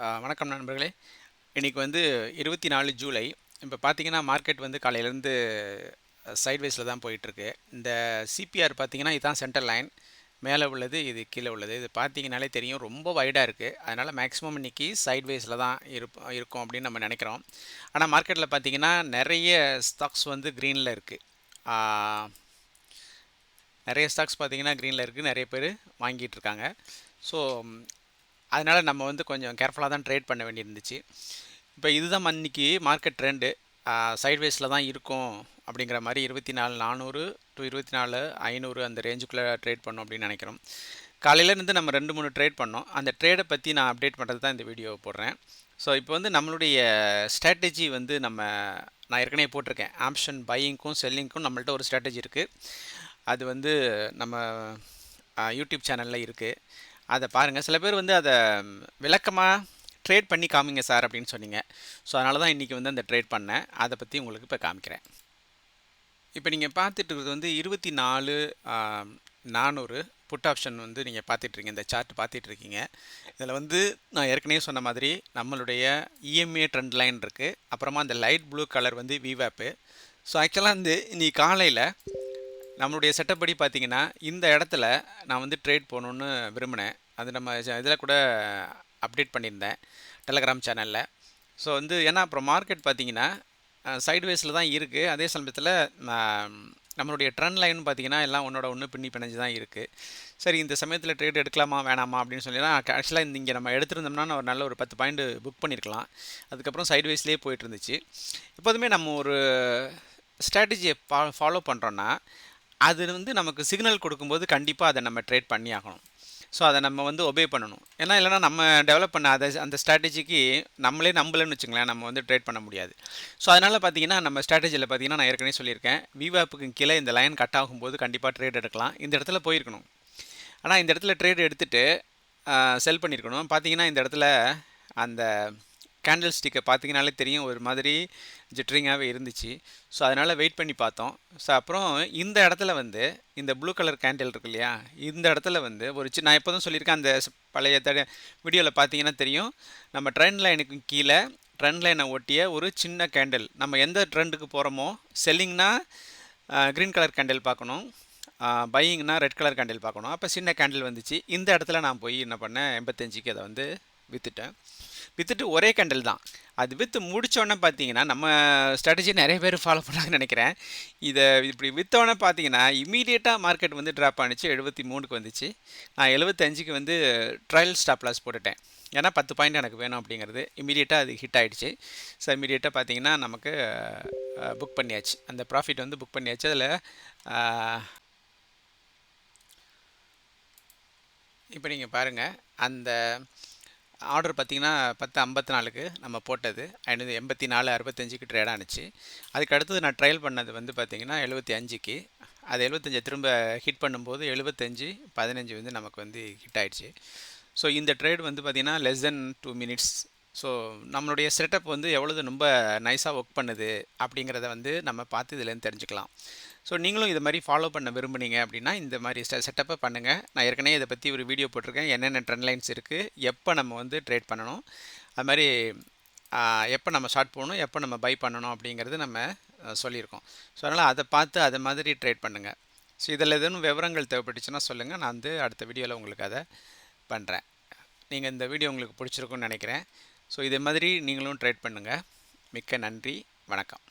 வணக்கம் நண்பர்களே. இன்னைக்கு வந்து 24 ஜூலை. இப்போ பார்த்தீங்கன்னா மார்க்கெட் வந்து காலையிலேருந்து சைட்வேஸில் தான் போயிட்டுருக்கு. இந்த சிபிஆர் பார்த்தீங்கன்னா இதுதான் சென்டர் லைன். மேலே உள்ளது இது கீழே உள்ளது. இது பார்த்தீங்கனாலே தெரியும் ரொம்ப வைடாக இருக்குது. அதனால் மேக்ஸிமம் இன்னைக்கு சைட்வேஸில் தான் இருக்கும் அப்படின்னு நம்ம நினைக்கிறோம். ஆனால் மார்க்கெட்டில் பார்த்தீங்கன்னா நிறைய ஸ்டாக்ஸ் வந்து க்ரீனில் இருக்குது. நிறைய ஸ்டாக்ஸ் பார்த்தீங்கன்னா க்ரீனில் இருக்குது. நிறைய பேர் வாங்கிட்டு இருக்காங்க. ஸோ அதனால் நம்ம வந்து கொஞ்சம் கேர்ஃபுல்லாக தான் ட்ரேட் பண்ண வேண்டியிருந்துச்சு. இப்போ இதுதான் இன்னைக்கு மார்க்கெட் ட்ரெண்டு. சைட்வேஸில் தான் இருக்கும் அப்படிங்கிற மாதிரி 24,400 டு 24,500 அந்த ரேஞ்சுக்குள்ளே ட்ரேட் பண்ணோம் அப்படின்னு நினைக்கிறோம். காலையிலேருந்து நம்ம 2-3 ட்ரேட் பண்ணோம். அந்த ட்ரேடை பற்றி நான் அப்டேட் பண்ணுறது தான் இந்த வீடியோ போடுறேன். ஸோ இப்போ வந்து நம்மளுடைய ஸ்ட்ராட்டஜி வந்து நான் ஏற்கனவே போட்டிருக்கேன். ஆப்ஷன் பையிங்க்கும் செல்லிங்க்கும் நம்மள்ட்ட ஒரு ஸ்ட்ராட்டஜி இருக்குது. அது வந்து நம்ம யூடியூப் சேனலில் இருக்குது. அதை பாருங்கள். சில பேர் வந்து அதை விளக்கமாக ட்ரேட் பண்ணி காமிங்க சார் அப்படின்னு சொன்னீங்க. ஸோ அதனால தான் இன்றைக்கி வந்து அந்த ட்ரேட் பண்ணேன். அதை பற்றி உங்களுக்கு இப்போ காமிக்கிறேன். இப்போ நீங்கள் பார்த்துட்டு இருக்கிறது வந்து 24,400 புட் ஆப்ஷன் வந்து நீங்கள் பார்த்துட்ருக்கீங்க. இந்த சார்ட் பார்த்துட்ருக்கீங்க. இதில் வந்து நான் ஏற்கனவே சொன்ன மாதிரி நம்மளுடைய இஎம்ஏ ட்ரெண்ட் லைன் இருக்குது. அப்புறமா அந்த லைட் ப்ளூ கலர் வந்து விவேப்பு. ஸோ ஆக்சுவலாக வந்து இன்னைக்கு காலையில் நம்மளுடைய செட்டப் படி பார்த்தீங்கன்னா இந்த இடத்துல நான் வந்து ட்ரேட் போகணுன்னு விரும்பினேன். அது நம்ம இதில் கூட அப்டேட் பண்ணியிருந்தேன் டெலகிராம் சேனலில். ஸோ வந்து ஏன்னா அப்புறம் மார்க்கெட் பார்த்தீங்கன்னா சைட்வேஸில் தான் இருக்குது. அதே சமயத்தில் நம்மளுடைய ட்ரெண்ட் லைன் பார்த்தீங்கன்னா எல்லாம் ஒன்றோட ஒன்று பின்னி பிணைஞ்சு தான் இருக்குது. சரி, இந்த சமயத்தில் ட்ரேட் எடுக்கலாமா வேணாமா அப்படின்னு சொல்லி தான் ஆக்சுவலாக இங்கே நம்ம எடுத்திருந்தோம்னா ஒரு நல்ல ஒரு 10 பாயிண்ட் புக் பண்ணியிருக்கலாம். அதுக்கப்புறம் சைட்வேஸ்லேயே போயிட்டு இருந்துச்சு. எப்போதுமே நம்ம ஒரு ஸ்ட்ராட்டஜியை ஃபாலோ பண்ணுறோன்னா அது வந்து நமக்கு சிக்னல் கொடுக்கும்போது கண்டிப்பாக அதை நம்ம ட்ரேட் பண்ணி ஆகணும். ஸோ அதை நம்ம வந்து ஒபே பண்ணணும். ஏன்னா இல்லைனா நம்ம டெவலப் பண்ண அந்த ஸ்ட்ராட்டஜிக்கு நம்மளே நம்பலன்னு வச்சுங்களேன், நம்ம வந்து ட்ரேட் பண்ண முடியாது. ஸோ அதனால் பார்த்தீங்கன்னா நம்ம ஸ்ட்ராட்டஜியில் பார்த்தீங்கன்னா நான் ஏற்கனவே சொல்லியிருக்கேன், விவாப்புக்கு கீழே இந்த லைன் கட் ஆகும்போது கண்டிப்பாக ட்ரேட் எடுக்கலாம். இந்த இடத்துல போயிருக்கணும். ஆனால் இந்த இடத்துல ட்ரேட் எடுத்துகிட்டு செல் பண்ணியிருக்கணும். பார்த்தீங்கன்னா இந்த இடத்துல அந்த கேண்டில் ஸ்டிக்கை பார்த்தீங்கனாலே தெரியும், ஒரு மாதிரி ஜிட்ரிங்காகவே இருந்துச்சு. ஸோ அதனால் வெயிட் பண்ணி பார்த்தோம். ஸோ அப்புறம் இந்த இடத்துல வந்து இந்த ப்ளூ கலர் கேண்டில் இருக்கு இல்லையா, இந்த இடத்துல வந்து நான் எப்போதும் சொல்லியிருக்கேன், அந்த பழைய வீடியோவில் பார்த்தீங்கன்னா தெரியும், நம்ம ட்ரெண்ட் லைனுக்கு கீழே ட்ரெண்ட் லைனை ஒட்டிய ஒரு சின்ன கேண்டில். நம்ம எந்த ட்ரெண்டுக்கு போகிறோமோ, செல்லிங்னா க்ரீன் கலர் கேண்டில் பார்க்கணும், பையிங்னா ரெட் கலர் கேண்டில் பார்க்கணும். அப்போ சின்ன கேண்டில் வந்துச்சு. இந்த இடத்துல நான் போய் என்ன பண்ணேன், 85க்கு அதை வந்து விற்றுட்டு ஒரே கேண்டில் தான். அது விற்று முடித்தோடனே பார்த்தீங்கன்னா நம்ம ஸ்ட்ராட்டஜி நிறைய பேர் ஃபாலோ பண்ணாங்கன்னு நினைக்கிறேன். இதை இப்படி விற்றோடனே பார்த்தீங்கன்னா இமீடியட்டாக மார்க்கெட் வந்து ட்ராப் ஆனிச்சு. 73க்கு வந்துச்சு. நான் 75க்கு வந்து ட்ரையல் ஸ்டாப் லாஸ் போட்டுட்டேன். ஏன்னா 10 பாயிண்ட் எனக்கு வேணும் அப்படிங்கிறது. இமீடியட்டாக அது ஹிட் ஆகிடுச்சு. ஸோ இமீடியட்டாக பார்த்தீங்கன்னா நமக்கு புக் பண்ணியாச்சு. அந்த ப்ராஃபிட் வந்து புக் பண்ணியாச்சு. அதில் இப்போ நீங்கள் பாருங்கள், அந்த ஆர்டர் பார்த்திங்கன்னா 10:54க்கு நம்ம போட்டது 584.65க்கு ட்ரேட் ஆனிச்சு. அதுக்கு அடுத்தது நான் ட்ரையல் பண்ணது வந்து பார்த்திங்கன்னா 75க்கு. அது 75 திரும்ப ஹிட் பண்ணும்போது 75:15 வந்து நமக்கு வந்து ஹிட் ஆகிடுச்சு. ஸோ இந்த ட்ரேட் வந்து பார்த்திங்கன்னா லெஸ் தென் 2 மினிட்ஸ். ஸோ நம்மளுடைய செட்டப் வந்து எவ்வளவு ரொம்ப நைஸாக ஒர்க் பண்ணுது அப்படிங்கிறத வந்து நம்ம பார்த்து இதுலேருந்து தெரிஞ்சுக்கலாம். ஸோ நீங்களும் இதை மாதிரி ஃபாலோ பண்ண விரும்புனீங்க அப்படின்னா இந்த மாதிரி செட்டப்பை பண்ணுங்கள். நான் ஏற்கனவே இதை பற்றி ஒரு வீடியோ போட்டிருக்கேன், என்னென்ன ட்ரெண்ட் லைன்ஸ் இருக்குது, எப்போ நம்ம வந்து ட்ரேட் பண்ணணும், அது மாதிரி எப்போ நம்ம ஷார்ட் போகணும், எப்போ நம்ம பை பண்ணணும் அப்படிங்கிறது நம்ம சொல்லியிருக்கோம். ஸோ அதனால் அதை பார்த்து அதை மாதிரி ட்ரேட் பண்ணுங்கள். ஸோ இதில் எதுவும் விவரங்கள் தேவைப்பட்டுச்சுன்னா சொல்லுங்கள், நான் வந்து அடுத்த வீடியோவில் உங்களுக்கு அதை பண்ணுறேன். நீங்கள் இந்த வீடியோ உங்களுக்கு பிடிச்சிருக்குன்னு நினைக்கிறேன். ஸோ இதே மாதிரி நீங்களும் ட்ரேட் பண்ணுங்கள். மிக்க நன்றி, வணக்கம்.